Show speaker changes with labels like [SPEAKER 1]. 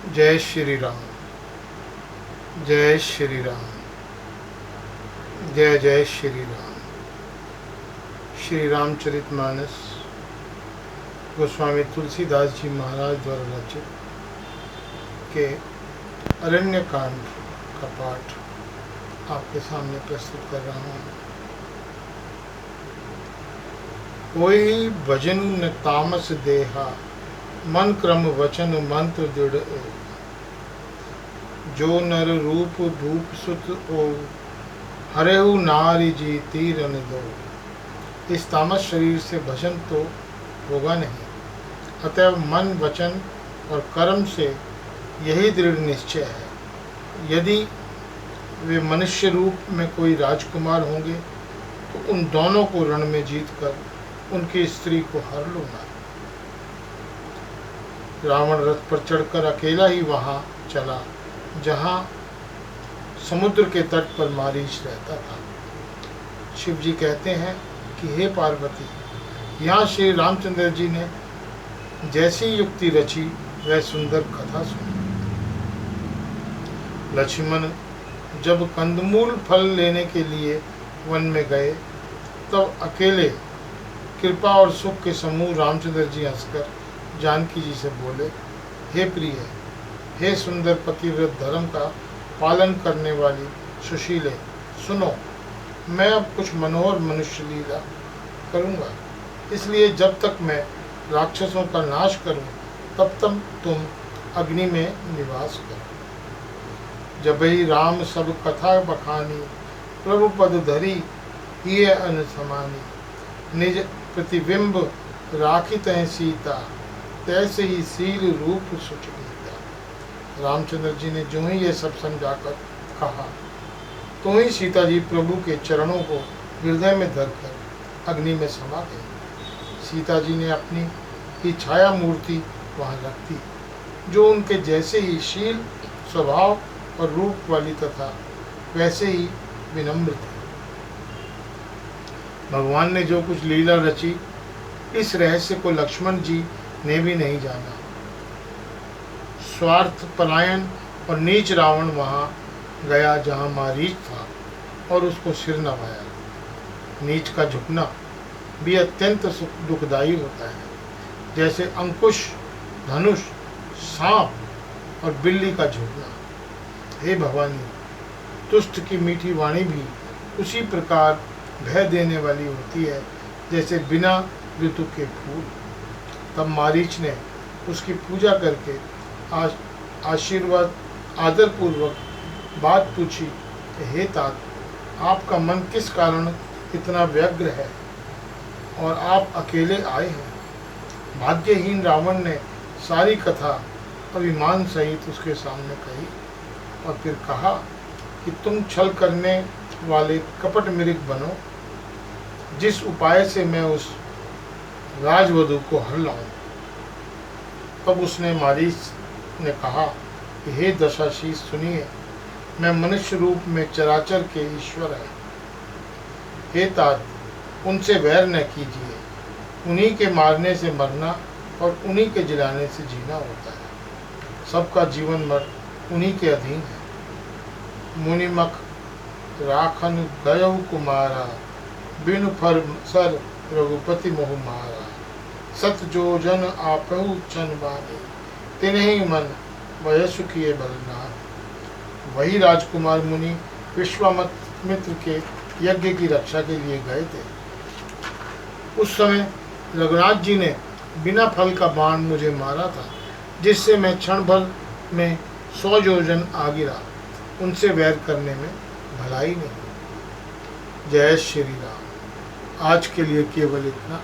[SPEAKER 1] जय श्री राम। जय श्री राम। जय जय श्री राम। श्री रामचरितमानस गोस्वामी तुलसीदास जी महाराज द्वारा रचित के अरण्य कांड का पाठ आपके सामने प्रस्तुत कर रहा हूँ। कोई भजन न तामस देहा, मन क्रम वचन मंत्र दृढ़ ओ। जो नर रूप धूप सुत ओ, हरेहु नारी जी तीरन दो। इस तामस शरीर से भजन तो होगा नहीं, अतएव मन वचन और कर्म से यही दृढ़ निश्चय है। यदि वे मनुष्य रूप में कोई राजकुमार होंगे तो उन दोनों को रण में जीतकर उनकी स्त्री को हर लूंगा। रावण रथ पर चढ़कर अकेला ही वहां चला जहां समुद्र के तट पर मारीच रहता था। शिव जी कहते हैं कि हे पार्वती, यहाँ श्री रामचंद्र जी ने जैसी युक्ति रची वह सुंदर कथा सुनी। लक्ष्मण जब कंदमूल फल लेने के लिए वन में गए तब अकेले कृपा और सुख के समूह रामचंद्र जी हंसकर जानकी जी से बोले, हे प्रिय, हे सुंदर पतिव्रत धर्म का पालन करने वाली सुशीले, सुनो, मैं अब कुछ मनोहर मनुष्य लीला करूँगा। इसलिए जब तक मैं राक्षसों का नाश करूँ तब तक तुम अग्नि में निवास करो। जब ही राम सब कथा बखानी, प्रभु पद धरी ये अन समानी। निज प्रतिबिंब राखित है सीता, तैसे ही सील रूप सुचनीता। रामचंद्र जी ने जो ही ये सब समझाकर कहा तो ही सीता जी प्रभु के चरणों को हृदय में धरकर अग्नि में समा गई। सीता जी ने अपनी ही छाया मूर्ति वहां रख दी, जो उनके जैसे ही शील स्वभाव और रूप वाली तथा वैसे ही विनम्र थी। भगवान ने जो कुछ लीला रची, इस रहस्य को लक्ष्मण जी ने भी नहीं जाना। स्वार्थ पलायन और नीच रावण वहां गया जहां मारीच था और उसको सिर नवाया। नीच का झुकना भी अत्यंत दुखदायी होता है, जैसे अंकुश, धनुष, सांप और बिल्ली का झुकना। हे भवानी, तुष्ट की मीठी वाणी भी उसी प्रकार भय देने वाली होती है जैसे बिना ऋतु के फूल। तब मारीच ने उसकी पूजा करके आशीर्वाद आदरपूर्वक बात पूछी, हे तात, आपका मन किस कारण इतना व्यग्र है और आप अकेले आए हैं। भाग्यहीन रावण ने सारी कथा अभिमान सहित उसके सामने कही और फिर कहा कि तुम छल करने वाले कपट मृग बनो, जिस उपाय से मैं उस राजवधू को हर लाऊं। तब उसने मारीच ने कहा कि हे दशाशीष, सुनिए, मैं मनुष्य रूप में चराचर के ईश्वर है। हे तात, उनसे वैर न कीजिए, उन्हीं के मारने से मरना और उन्हीं के जिलाने से जीना होता है। सबका जीवन मर उन्हीं के अधीन है। मुनिमख राखन गयऊ कुमारा, बिनु फर सर रघुपति मोह मारा। सत जो जन आपहु चन बाने, तिन्हि मन वयसु किए बलनाथ। वही राजकुमार मुनि विश्वामित्र के यज्ञ की रक्षा के लिए गए थे। उस समय रघुनाथ जी ने बिना फल का बाण मुझे मारा था, जिससे मैं क्षण भर में 100 योजन आ गिरा। उनसे वैर करने में भलाई नहीं। जय श्री राम। आज के लिए केवल इतना।